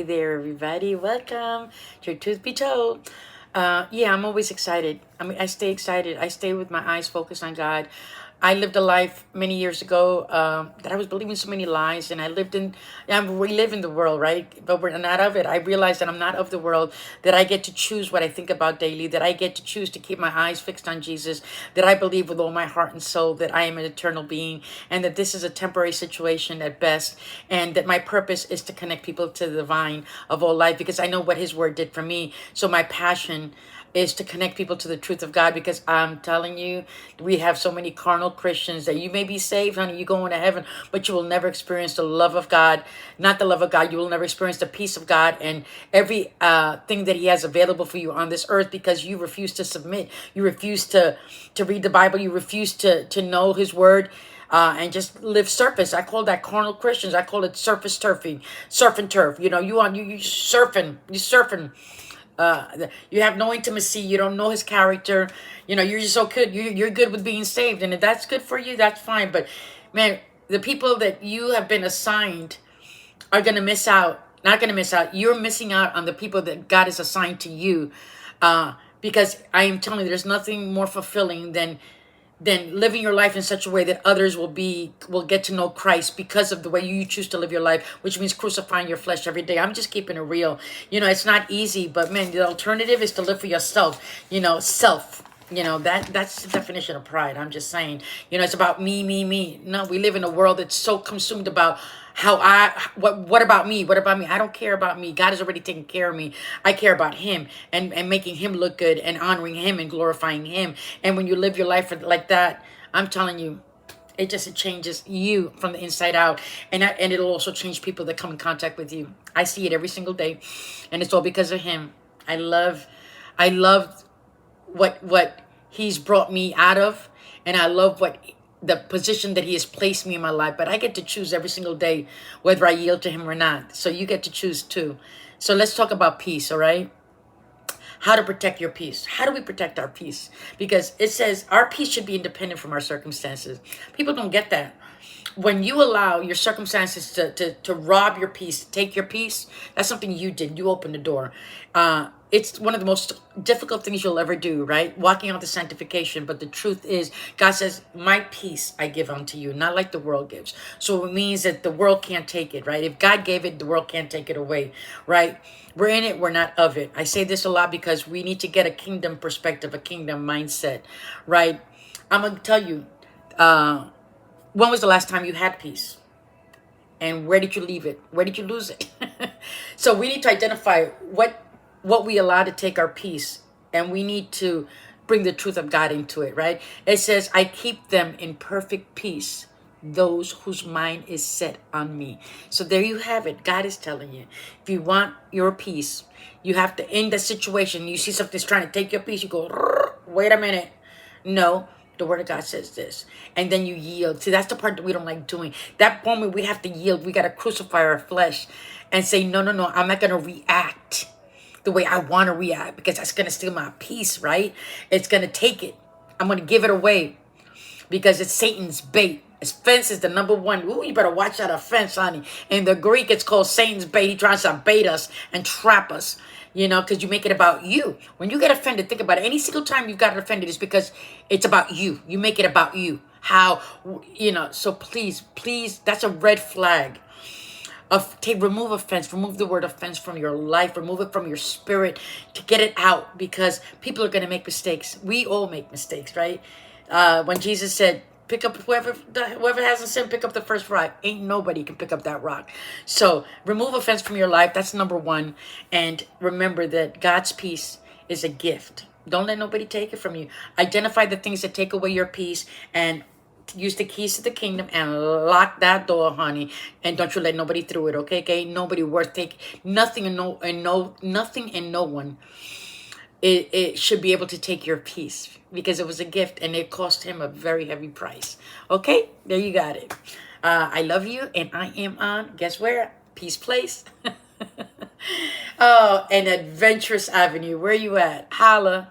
Hey there, everybody. Welcome to Truth Be Told. Yeah, I'm always excited. I stay excited. I stay with my eyes focused on God. I lived a life many years ago that I was believing so many lies, and we live in the world, right? But we're not of it. I realized that I'm not of the world, that I get to choose what I think about daily, that I get to choose to keep my eyes fixed on Jesus, that I believe with all my heart and soul that I am an eternal being, and that this is a temporary situation at best, and that my purpose is to connect people to the vine of all life, because I know what His word did for me. So my passion is to connect people to the truth of God, because I'm telling you, we have so many carnal Christians that you may be saved, honey, you going to heaven, but you will never experience the love of God. Not the love of God, you will never experience the peace of God and every thing that He has available for you on this earth, because you refuse to submit. You refuse to read the Bible. You refuse to know His word. And just live surface. I call that carnal Christians. I call it surface turfing, surf and turf. You know, you surfing. You have no intimacy. You don't know His character. You know, you're just so good. You're good with being saved, and if that's good for you, that's fine. But man, the people that you have been assigned are gonna miss out. Not gonna miss out. You're missing out on the people that God has assigned to you. Because I am telling you, there's nothing more fulfilling than living your life in such a way that others will get to know Christ because of the way you choose to live your life, which means crucifying your flesh every day. I'm just keeping it real. You know, it's not easy, but man, the alternative is to live for yourself. You know, self. You know, that's the definition of pride. I'm just saying, you know, it's about me, me, me. No, we live in a world that's so consumed about what about me? What about me? I don't care about me. God has already taken care of me. I care about Him and making Him look good and honoring Him and glorifying Him. And when you live your life like that, I'm telling you, it changes you from the inside out, and it'll also change people that come in contact with you. I see it every single day, and it's all because of Him. I love what He's brought me out of, and I love what the position that He has placed me in my life. But I get to choose every single day whether I yield to Him or not. So you get to choose too. So let's talk about peace. All right, how to protect your peace. How do we protect our peace? Because it says our peace should be independent from our circumstances. People don't get that. When you allow your circumstances to rob your peace, take your peace, that's something you did. You opened the door. It's one of the most difficult things you'll ever do, right? Walking out the sanctification. But the truth is, God says, my peace I give unto you, not like the world gives. So it means that the world can't take it, right? If God gave it, the world can't take it away, right? We're in it, we're not of it. I say this a lot because we need to get a kingdom perspective, a kingdom mindset, right? I'm going to tell you, when was the last time you had peace? And where did you leave it? Where did you lose it? So we need to identify what we allow to take our peace, and we need to bring the truth of God into it, right? It says, I keep them in perfect peace, those whose mind is set on me. So there you have it. God is telling you, if you want your peace, you have to end the situation. You see something's trying to take your peace, you go, wait a minute. No, the word of God says this. And then you yield. See, that's the part that we don't like doing. That moment we have to yield. We got to crucify our flesh and say, no, no, no, I'm not going to react the way I want to react, because that's going to steal my peace, right? It's going to take it. I'm going to give it away because it's Satan's bait. Offense is the number one. Ooh, you better watch that offense, honey. In the Greek, it's called Satan's bait. He tries to bait us and trap us, you know, because you make it about you. When you get offended, think about it. Any single time you've gotten offended, it's because it's about you. You make it about you. How, you know, so please, that's a red flag. Remove offense, remove the word offense from your life, remove it from your spirit, to get it out, because people are going to make mistakes. We all make mistakes, right? When Jesus said, pick up whoever hasn't sinned, pick up the first rock. Ain't nobody can pick up that rock. So remove offense from your life. That's number one. And remember that God's peace is a gift. Don't let nobody take it from you. Identify the things that take away your peace, and use the keys to the kingdom and lock that door, honey. And don't you let nobody through it, okay? Okay, nobody worth taking. Nothing and no one. It should be able to take your peace, because it was a gift and it cost Him a very heavy price. Okay, there you got it. I love you, and I am on, guess where? Peace Place. Oh, an adventurous avenue. Where you at? Holla.